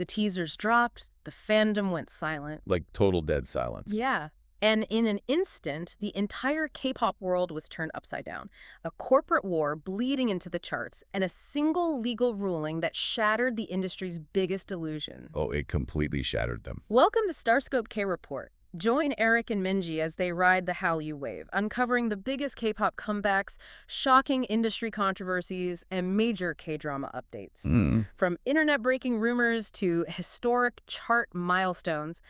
The teasers dropped, the fandom went silent. Like total dead silence. Yeah. And in an instant, the entire K-pop world was turned upside down. A corporate war bleeding into the charts, and a single legal ruling that shattered the industry's biggest illusion. Oh, it completely shattered them. Welcome to StarScope K-Report. Join Eric and Minji as they ride the Hallyu wave, uncovering the biggest K-pop comebacks, shocking industry controversies, and major K-drama updates. From internet-breaking rumors to historic chart milestones,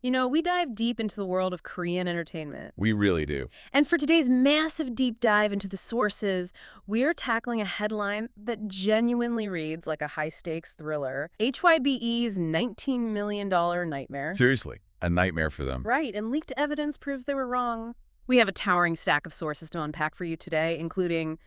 we dive deep into the world of Korean entertainment. We really do. And for today's massive deep dive into the sources, we're tackling a headline that genuinely reads like a high-stakes thriller, HYBE'S $19 million nightmare. Seriously. A nightmare for them. Right, and leaked evidence proves they were wrong. We have a towering stack of sources to unpack for you today, including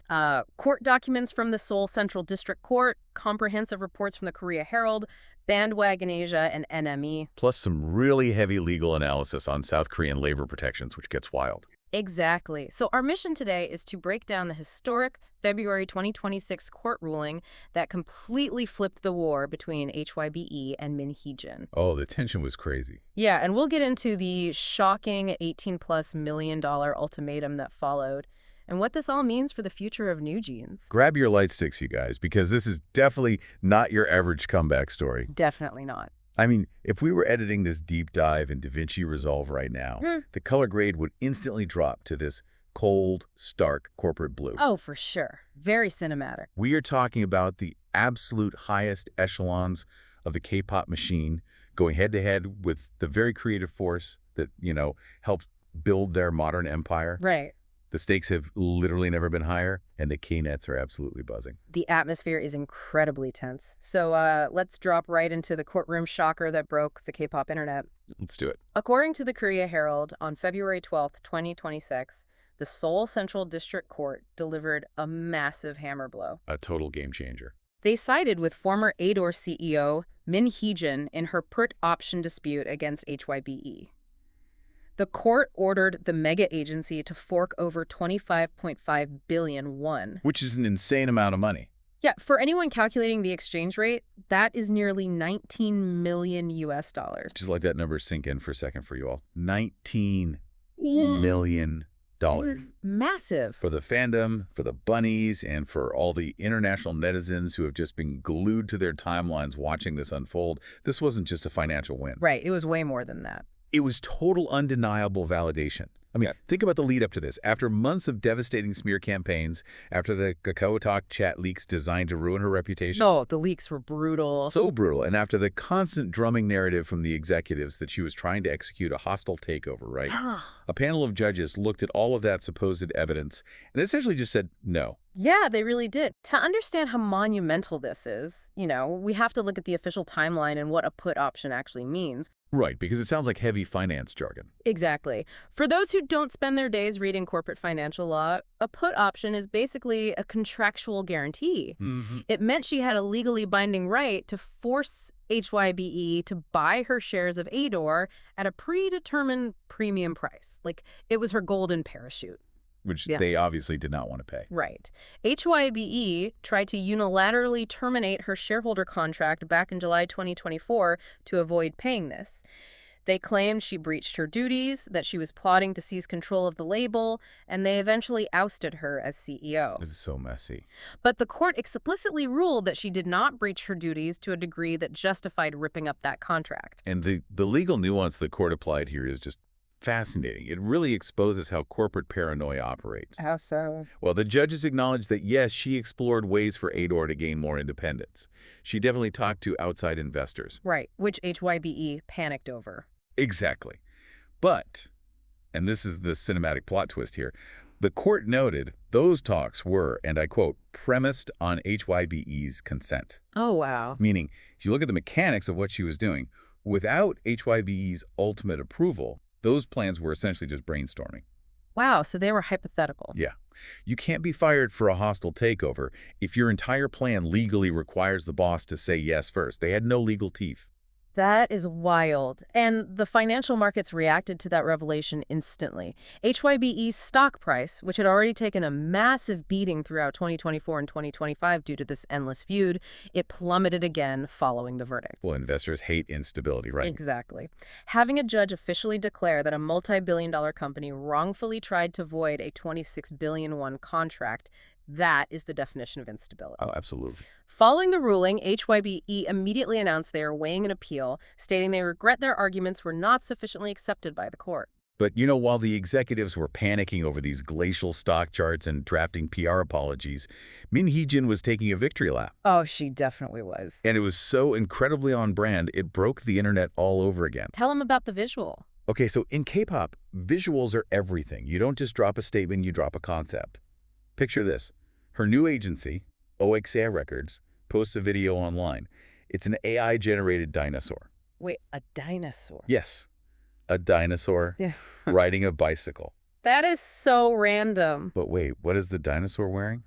court documents from the Seoul Central District Court, comprehensive reports from the Korea Herald, Bandwagon Asia, and NME. Plus some really heavy legal analysis on South Korean labor protections, which gets wild. Exactly. So our mission today is to break down the historic February 2026 court ruling that completely flipped the war between HYBE and Min Hee-jin. Oh, the tension was crazy. Yeah, and we'll get into the shocking $18+ million ultimatum that followed and what this all means for the future of NewJeans. Grab your light sticks, you guys, because this is definitely not your average comeback story. Definitely not. I mean, if we were editing this deep dive in DaVinci Resolve right now, the color grade would instantly drop to this cold, stark corporate blue. Oh, for sure. Very cinematic. We are talking about the absolute highest echelons of the K-pop machine going head-to-head with the very creative force that, helped build their modern empire. Right. The stakes have literally never been higher, and the K-netz are absolutely buzzing. The atmosphere is incredibly tense. So let's drop right into the courtroom shocker that broke the K-pop internet. Let's do it. According to the Korea Herald, on February 12th, 2026, the Seoul Central District Court delivered a massive hammer blow. A total game changer. They sided with former ADOR CEO Min Hee-jin in her put option dispute against HYBE. The court ordered the mega agency to fork over 25.5 billion won. Which is an insane amount of money. Yeah, for anyone calculating the exchange rate, that is nearly 19 million US dollars. Just let that number sink in for a second for you all. 19 million dollars. This is massive. For the fandom, for the bunnies, and for all the international netizens who have just been glued to their timelines watching this unfold, this wasn't just a financial win. Right, it was way more than that. It was total undeniable validation. I mean, think about the lead up to this. After months of devastating smear campaigns, after the Kakao Talk chat leaks designed to ruin her reputation. No, the leaks were brutal. So brutal. And after the constant drumming narrative from the executives that she was trying to execute a hostile takeover, right? A panel of judges looked at all of that supposed evidence and essentially just said no. Yeah, they really did. To understand how monumental this is, we have to look at the official timeline and what a put option actually means. Right, because it sounds like heavy finance jargon. Exactly. For those who don't spend their days reading corporate financial law, a put option is basically a contractual guarantee. It meant she had a legally binding right to force HYBE to buy her shares of ADOR at a predetermined premium price. Like, it was her golden parachute. Which they obviously did not want to pay. Right. HYBE tried to unilaterally terminate her shareholder contract back in July 2024 to avoid paying this. They claimed she breached her duties, that she was plotting to seize control of the label, and they eventually ousted her as CEO. It was so messy. But the court explicitly ruled that she did not breach her duties to a degree that justified ripping up that contract. And the legal nuance the court applied here is just fascinating. It really exposes how corporate paranoia operates. How so? Well, the judges acknowledged that, yes, she explored ways for ADOR to gain more independence. She definitely talked to outside investors. Right, which HYBE panicked over. Exactly. But, and this is the cinematic plot twist here, the court noted those talks were, and I quote, premised on HYBE's consent. Oh, wow. Meaning, if you look at the mechanics of what she was doing, without HYBE's ultimate approval, those plans were essentially just brainstorming. Wow, so they were hypothetical. Yeah. You can't be fired for a hostile takeover if your entire plan legally requires the boss to say yes first. They had no legal teeth. That is wild. And the financial markets reacted to that revelation instantly. HYBE's stock price, which had already taken a massive beating throughout 2024 and 2025 due to this endless feud, it plummeted again following the verdict. Well, investors hate instability, right? Exactly. Having a judge officially declare that a multi-billion-dollar company wrongfully tried to void a 26 billion won contract, that is the definition of instability. Oh, absolutely. Following the ruling, HYBE immediately announced they are weighing an appeal, stating they regret their arguments were not sufficiently accepted by the court. But, while the executives were panicking over these glacial stock charts and drafting PR apologies, Min Hee-jin was taking a victory lap. Oh, she definitely was. And it was so incredibly on brand, it broke the internet all over again. Tell them about the visual. Okay, so in K-pop, visuals are everything. You don't just drop a statement, you drop a concept. Picture this. Her new agency, OXA Records, posts a video online. It's an AI-generated dinosaur. Wait, a dinosaur? Yes, a dinosaur Yeah. riding a bicycle. That is so random. But wait, what is the dinosaur wearing?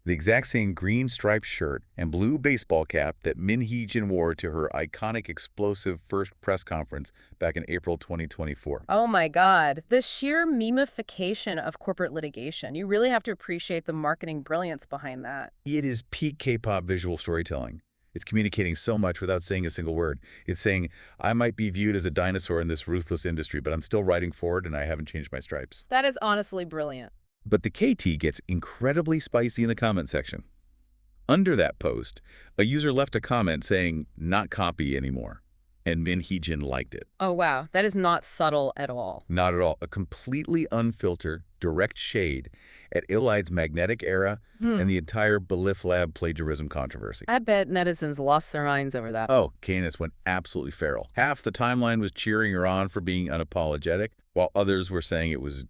The exact same green striped shirt and blue baseball cap that Min Hee-jin wore to her iconic explosive first press conference back in April 2024. Oh my God. The sheer memeification of corporate litigation. You really have to appreciate the marketing brilliance behind that. It is peak K-pop visual storytelling. It's communicating so much without saying a single word. It's saying, I might be viewed as a dinosaur in this ruthless industry, but I'm still riding forward and I haven't changed my stripes. That is honestly brilliant. But the KT gets incredibly spicy in the comment section. Under that post, a user left a comment saying, not copy anymore, and Min Hee-jin liked it. Oh wow, that is not subtle at all. Not at all. A completely unfiltered, direct shade at ILLIT's magnetic era and the entire Belift Lab plagiarism controversy. I bet netizens lost their minds over that. Oh, K-netz went absolutely feral. Half the timeline was cheering her on for being unapologetic, while others were saying it was,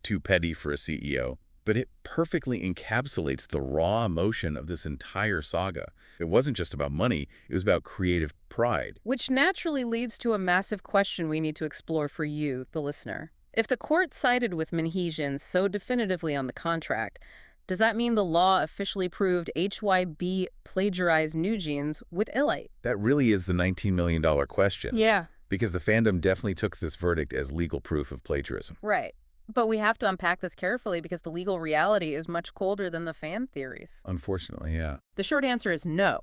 too petty for a CEO. But it perfectly encapsulates the raw emotion of this entire saga. It wasn't just about money, it was about creative pride. Which naturally leads to a massive question we need to explore for you, the listener. If the court sided with Min Hee-jin so definitively on the contract, does that mean the law officially proved HYBE plagiarized NewJeans with ILLIT? That really is the $19 million question. Yeah. Because the fandom definitely took this verdict as legal proof of plagiarism. Right. But we have to unpack this carefully because the legal reality is much colder than the fan theories. Unfortunately, yeah. The short answer is no.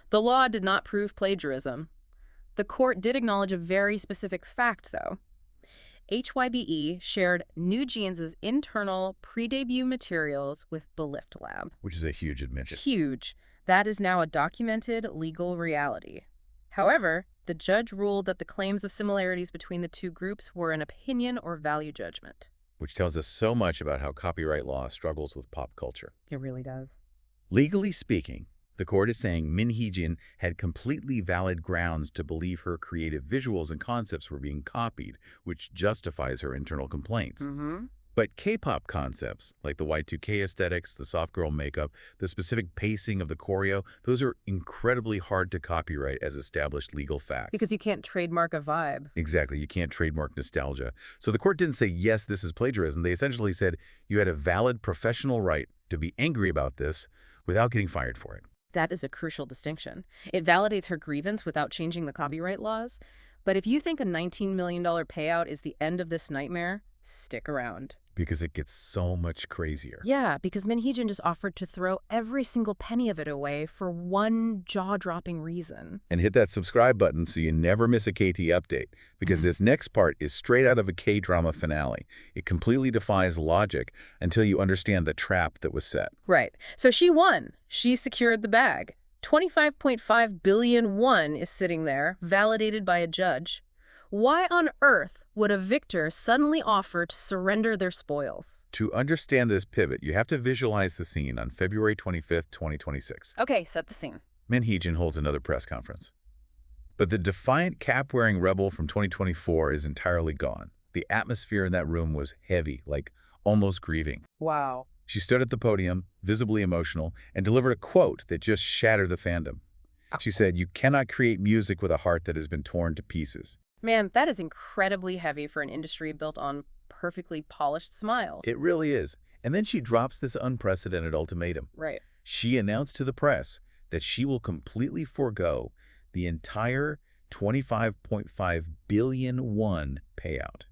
The law did not prove plagiarism. The court did acknowledge a very specific fact, though. HYBE shared NewJeans' internal pre-debut materials with Belift Lab. Which is a huge admission. Huge. That is now a documented legal reality. However, the judge ruled that the claims of similarities between the two groups were an opinion or value judgment. Which tells us so much about how copyright law struggles with pop culture. It really does. Legally speaking, the court is saying Min Hee-jin had completely valid grounds to believe her creative visuals and concepts were being copied, which justifies her internal complaints. But K-pop concepts, like the Y2K aesthetics, the soft girl makeup, the specific pacing of the choreo, those are incredibly hard to copyright as established legal facts. Because you can't trademark a vibe. Exactly. You can't trademark nostalgia. So the court didn't say, yes, this is plagiarism. They essentially said you had a valid professional right to be angry about this without getting fired for it. That is a crucial distinction. It validates her grievance without changing the copyright laws. But if you think a $19 million payout is the end of this nightmare, stick around. Because it gets so much crazier. Yeah, because Min Hee-jin just offered to throw every single penny of it away for one jaw-dropping reason. And hit that subscribe button so you never miss a KT update, because this next part is straight out of a K-drama finale. It completely defies logic until you understand the trap that was set. Right. So she won. She secured the bag. 25.5 billion won is sitting there, validated by a judge. Why on earth would a victor suddenly offer to surrender their spoils? To understand this pivot, you have to visualize the scene on February 25th, 2026. Okay, set the scene. Min Hee-jin holds another press conference. But the defiant cap-wearing rebel from 2024 is entirely gone. The atmosphere in that room was heavy, like almost grieving. Wow. She stood at the podium, visibly emotional, and delivered a quote that just shattered the fandom. She said, "You cannot create music with a heart that has been torn to pieces." Man, that is incredibly heavy for an industry built on perfectly polished smiles. It really is. And then she drops this unprecedented ultimatum. Right. She announced to the press that she will completely forego the entire 25.5 billion won payout.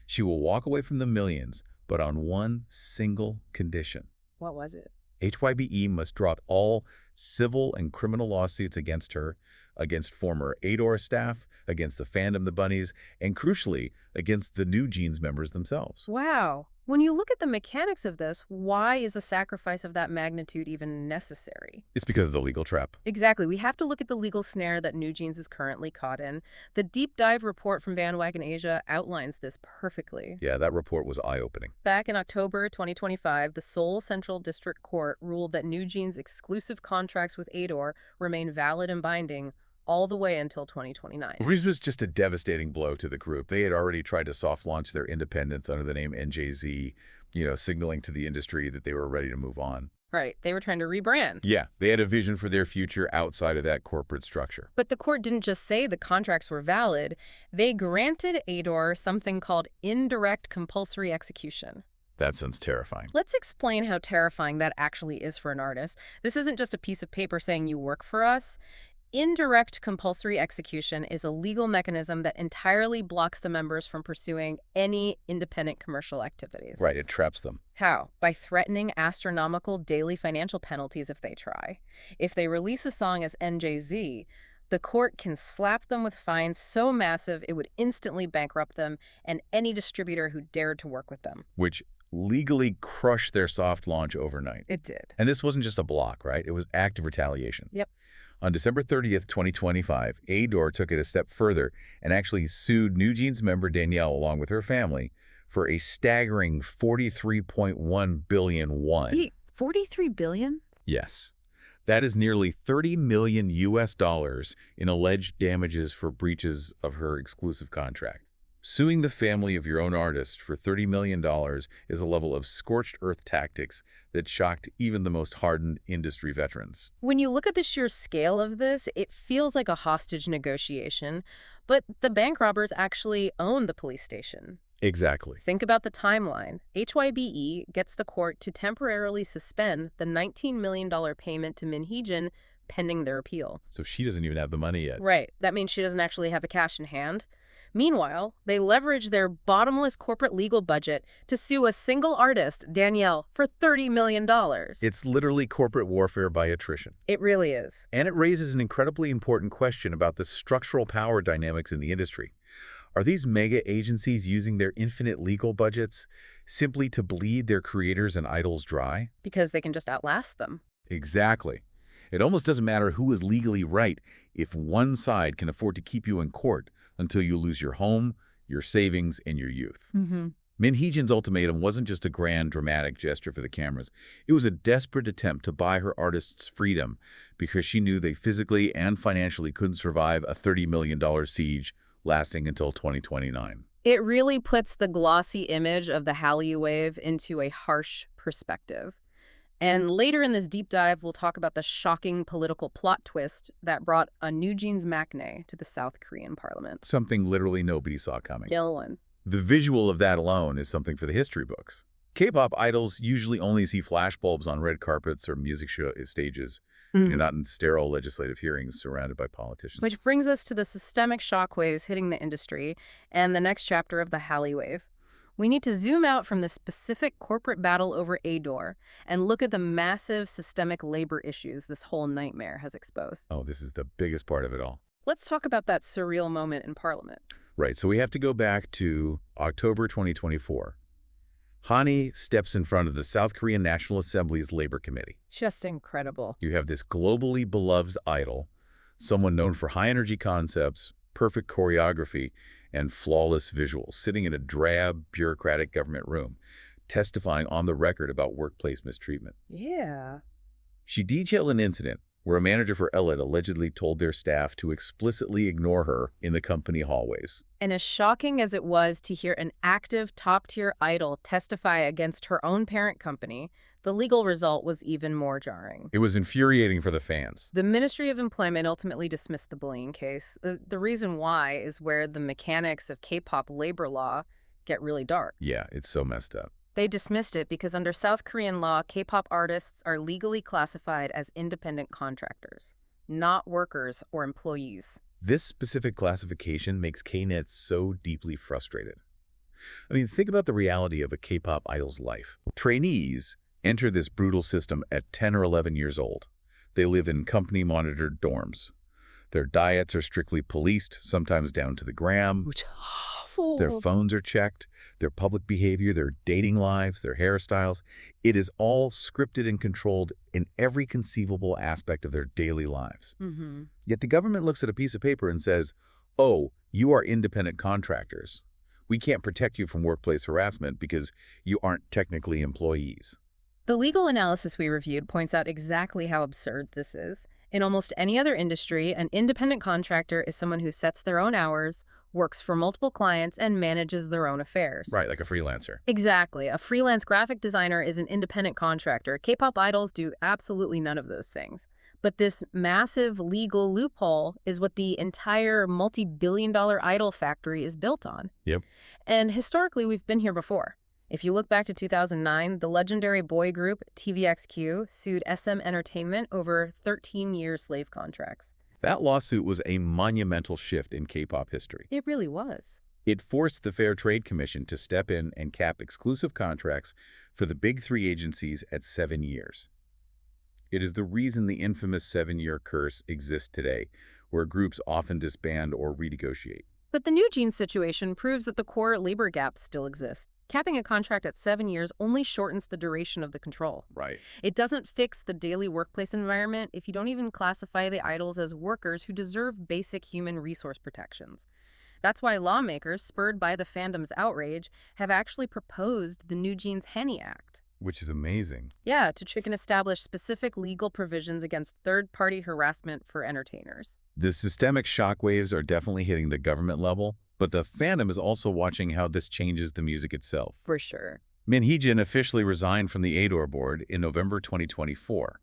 She will walk away from the millions, but on one single condition. What was it? HYBE must drop all civil and criminal lawsuits against her, against former ADOR staff, against the fandom, the Bunnies, and crucially, against the NewJeans members themselves. Wow. When you look at the mechanics of this, why is a sacrifice of that magnitude even necessary? It's because of the legal trap. Exactly. We have to look at the legal snare that NewJeans is currently caught in. The deep dive report from Bandwagon Asia outlines this perfectly. Yeah, that report was eye-opening. Back in October 2025, the Seoul Central District Court ruled that NewJeans' exclusive contracts with ADOR remain valid and binding all the way until 2029. This was just a devastating blow to the group. They had already tried to soft launch their independence under the name NJZ, signaling to the industry that they were ready to move on. Right. They were trying to rebrand. Yeah, they had a vision for their future outside of that corporate structure. But the court didn't just say the contracts were valid. They granted ADOR something called indirect compulsory execution. That sounds terrifying. Let's explain how terrifying that actually is for an artist. This isn't just a piece of paper saying you work for us. Indirect compulsory execution is a legal mechanism that entirely blocks the members from pursuing any independent commercial activities. Right, it traps them. How? By threatening astronomical daily financial penalties if they try. If they release a song as NJZ, the court can slap them with fines so massive it would instantly bankrupt them and any distributor who dared to work with them. Which legally crushed their soft launch overnight. It did. And this wasn't just a block, right? It was active retaliation. Yep. On December 30th, 2025, ADOR took it a step further and actually sued NewJeans member Danielle along with her family for a staggering 43.1 billion won. Wait, 43 billion? Yes. That is nearly 30 million US dollars in alleged damages for breaches of her exclusive contract. Suing the family of your own artist for $30 million is a level of scorched earth tactics that shocked even the most hardened industry veterans. When you look at the sheer scale of this, it feels like a hostage negotiation, but the bank robbers actually own the police station. Exactly. Think about the timeline. HYBE gets the court to temporarily suspend the $19 million payment to Min Hee-jin pending their appeal. So she doesn't even have the money yet. Right. That means she doesn't actually have the cash in hand. Meanwhile, they leverage their bottomless corporate legal budget to sue a single artist, Danielle, for $30 million. It's literally corporate warfare by attrition. It really is. And it raises an incredibly important question about the structural power dynamics in the industry. Are these mega agencies using their infinite legal budgets simply to bleed their creators and idols dry? Because they can just outlast them. Exactly. It almost doesn't matter who is legally right if one side can afford to keep you in court until you lose your home, your savings, and your youth. Min Hee-jin's ultimatum wasn't just a grand, dramatic gesture for the cameras. It was a desperate attempt to buy her artists freedom because she knew they physically and financially couldn't survive a $30 million siege lasting until 2029. It really puts the glossy image of the Hallyu wave into a harsh perspective. And later in this deep dive, we'll talk about the shocking political plot twist that brought a NewJeans matinee to the South Korean parliament. Something literally nobody saw coming. No one. The visual of that alone is something for the history books. K-pop idols usually only see flashbulbs on red carpets or music show stages, not in sterile legislative hearings surrounded by politicians. Which brings us to the systemic shockwaves hitting the industry and the next chapter of the Hallyu wave. We need to zoom out from the specific corporate battle over ADOR and look at the massive systemic labor issues this whole nightmare has exposed. Oh, this is the biggest part of it all. Let's talk about that surreal moment in Parliament. Right, so we have to go back to October 2024. Hani steps in front of the South Korean National Assembly's Labor Committee. Just incredible. You have this globally beloved idol, someone known for high-energy concepts, perfect choreography, and flawless visuals, sitting in a drab, bureaucratic government room, testifying on the record about workplace mistreatment. Yeah. She detailed an incident where a manager for ILLIT allegedly told their staff to explicitly ignore her in the company hallways. And as shocking as it was to hear an active top-tier idol testify against her own parent company, the legal result was even more jarring. It was infuriating for the fans. The Ministry of Employment ultimately dismissed the bullying case. The reason why is where the mechanics of K-pop labor law get really dark. Yeah, it's so messed up. They dismissed it because under South Korean law, K-pop artists are legally classified as independent contractors, not workers or employees. This specific classification makes K-netz so deeply frustrated. I mean, think about the reality of a K-pop idol's life. Trainees enter this brutal system at 10 or 11 years old. They live in company-monitored dorms. Their diets are strictly policed, sometimes down to the gram. Which awful. Their phones are checked, their public behavior, their dating lives, their hairstyles. It is all scripted and controlled in every conceivable aspect of their daily lives. Yet the government looks at a piece of paper and says, oh, you are independent contractors. We can't protect you from workplace harassment because you aren't technically employees. The legal analysis we reviewed points out exactly how absurd this is. In almost any other industry, an independent contractor is someone who sets their own hours, works for multiple clients, and manages their own affairs. Right, like a freelancer. Exactly. A freelance graphic designer is an independent contractor. K-pop idols do absolutely none of those things. But this massive legal loophole is what the entire multi-billion-dollar idol factory is built on. Yep. And historically, we've been here before. If you look back to 2009, the legendary boy group TVXQ sued SM Entertainment over 13-year slave contracts. That lawsuit was a monumental shift in K-pop history. It really was. It forced the Fair Trade Commission to step in and cap exclusive contracts for the big three agencies at 7 years. It is the reason the infamous 7-year curse exists today, where groups often disband or renegotiate. But the NewJeans situation proves that the core labor gaps still exist. Capping a contract at 7 years only shortens the duration of the control. Right. It doesn't fix the daily workplace environment if you don't even classify the idols as workers who deserve basic human resource protections. That's why lawmakers, spurred by the fandom's outrage, have actually proposed the NewJeans Henny Act. Which is amazing. Yeah, to try and establish specific legal provisions against third-party harassment for entertainers. The systemic shockwaves are definitely hitting the government level, but the fandom is also watching how this changes the music itself. For sure. Min Hee-jin officially resigned from the ADOR board in November 2024.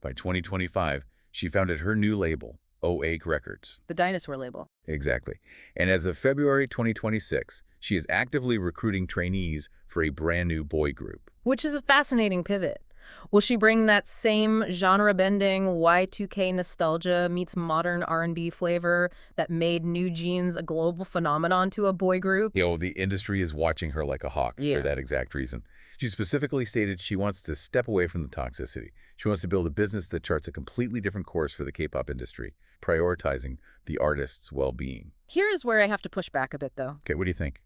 By 2025, she founded her new label, HYBE'S Records. The dinosaur label. Exactly. And as of February 2026, she is actively recruiting trainees for a brand new boy group. Which is a fascinating pivot. Will she bring that same genre-bending Y2K nostalgia meets modern R&B flavor that made NewJeans a global phenomenon to a boy group? The industry is watching her like a hawk for that exact reason. She specifically stated she wants to step away from the toxicity. She wants to build a business that charts a completely different course for the K-pop industry, prioritizing the artist's well-being. Here is where I have to push back a bit, though. Okay, what do you think?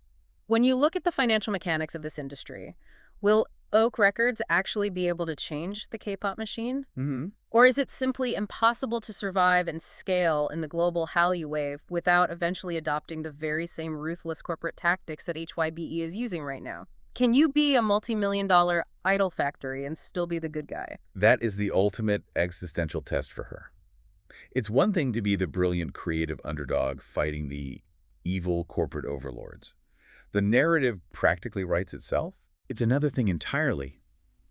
When you look at the financial mechanics of this industry, will HYBE'S Records actually be able to change the K-pop machine? Or is it simply impossible to survive and scale in the global Hallyu wave without eventually adopting the very same ruthless corporate tactics that HYBE is using right now? Can you be a multi-million-dollar idol factory and still be the good guy? That is the ultimate existential test for her. It's one thing to be the brilliant creative underdog fighting the evil corporate overlords. The narrative practically writes itself. It's another thing entirely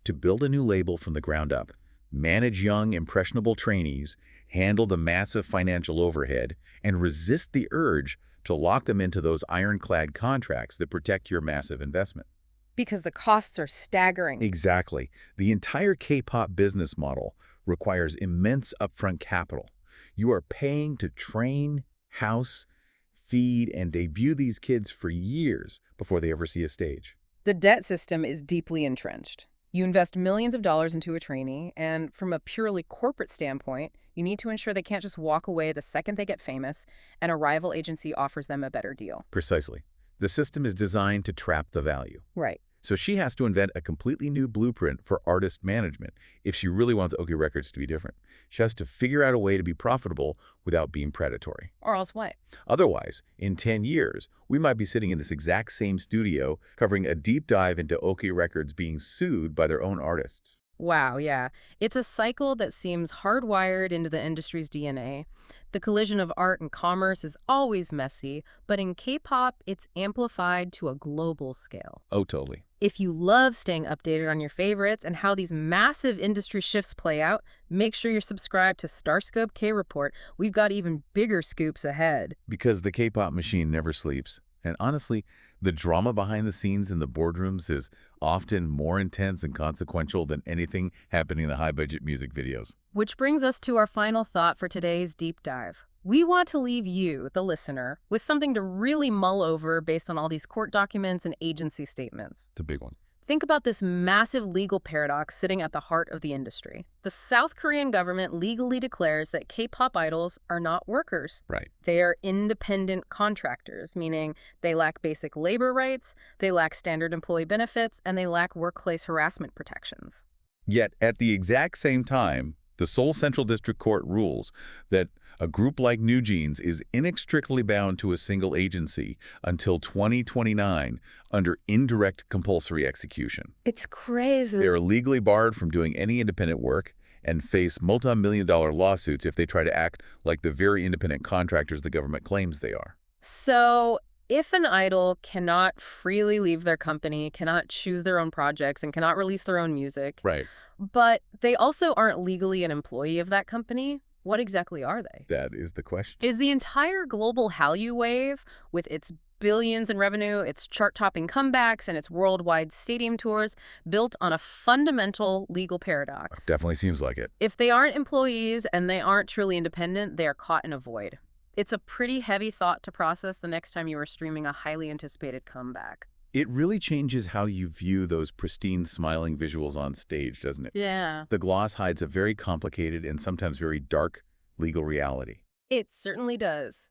to build a new label from the ground up, manage young, impressionable trainees, handle the massive financial overhead, and resist the urge to lock them into those ironclad contracts that protect your massive investment. Because the costs are staggering. Exactly. The entire K-pop business model requires immense upfront capital. You are paying to train, house, feed, and debut these kids for years before they ever see a stage. The debt system is deeply entrenched. You invest millions of dollars into a trainee, and from a purely corporate standpoint, you need to ensure they can't just walk away the second they get famous and a rival agency offers them a better deal. Precisely. The system is designed to trap the value. Right. So she has to invent a completely new blueprint for artist management if she really wants HYBE'S Records to be different. She has to figure out a way to be profitable without being predatory. Or else what? Otherwise, in 10 years, we might be sitting in this exact same studio covering a deep dive into HYBE'S Records being sued by their own artists. Wow, yeah. It's a cycle that seems hardwired into the industry's DNA. The collision of art and commerce is always messy, but in K-pop, it's amplified to a global scale. Oh, totally. If you love staying updated on your favorites and how these massive industry shifts play out, make sure you're subscribed to StarScope K-Report. We've got even bigger scoops ahead. Because the K-pop machine never sleeps. And honestly, the drama behind the scenes in the boardrooms is often more intense and consequential than anything happening in the high-budget music videos. Which brings us to our final thought for today's deep dive. We want to leave you, the listener, with something to really mull over based on all these court documents and agency statements. It's a big one. Think about this massive legal paradox sitting at the heart of the industry. The South Korean government legally declares that K-pop idols are not workers. Right. They are independent contractors, meaning they lack basic labor rights, they lack standard employee benefits, and they lack workplace harassment protections. Yet, at the exact same time, the Seoul Central District Court rules that a group like NewJeans is inextricably bound to a single agency until 2029 under indirect compulsory execution. It's crazy. They are legally barred from doing any independent work and face multi-million-dollar lawsuits if they try to act like the very independent contractors the government claims they are. So, if an idol cannot freely leave their company, cannot choose their own projects, and cannot release their own music, Right. but they also aren't legally an employee of that company, what exactly are they? That is the question. Is the entire global Hallyu wave, with its billions in revenue, its chart-topping comebacks, and its worldwide stadium tours, built on a fundamental legal paradox? Definitely seems like it. If they aren't employees and they aren't truly independent, they are caught in a void. It's a pretty heavy thought to process the next time you are streaming a highly anticipated comeback. It really changes how you view those pristine, smiling visuals on stage, doesn't it? Yeah. The gloss hides a very complicated and sometimes very dark legal reality. It certainly does.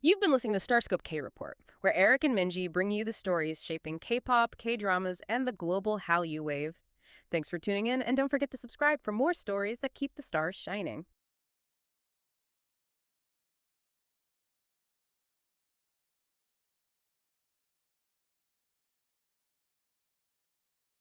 You've been listening to StarScope K-Report, where Eric and Minji bring you the stories shaping K-pop, K-dramas, and the global Hallyu wave. Thanks for tuning in, and don't forget to subscribe for more stories that keep the stars shining.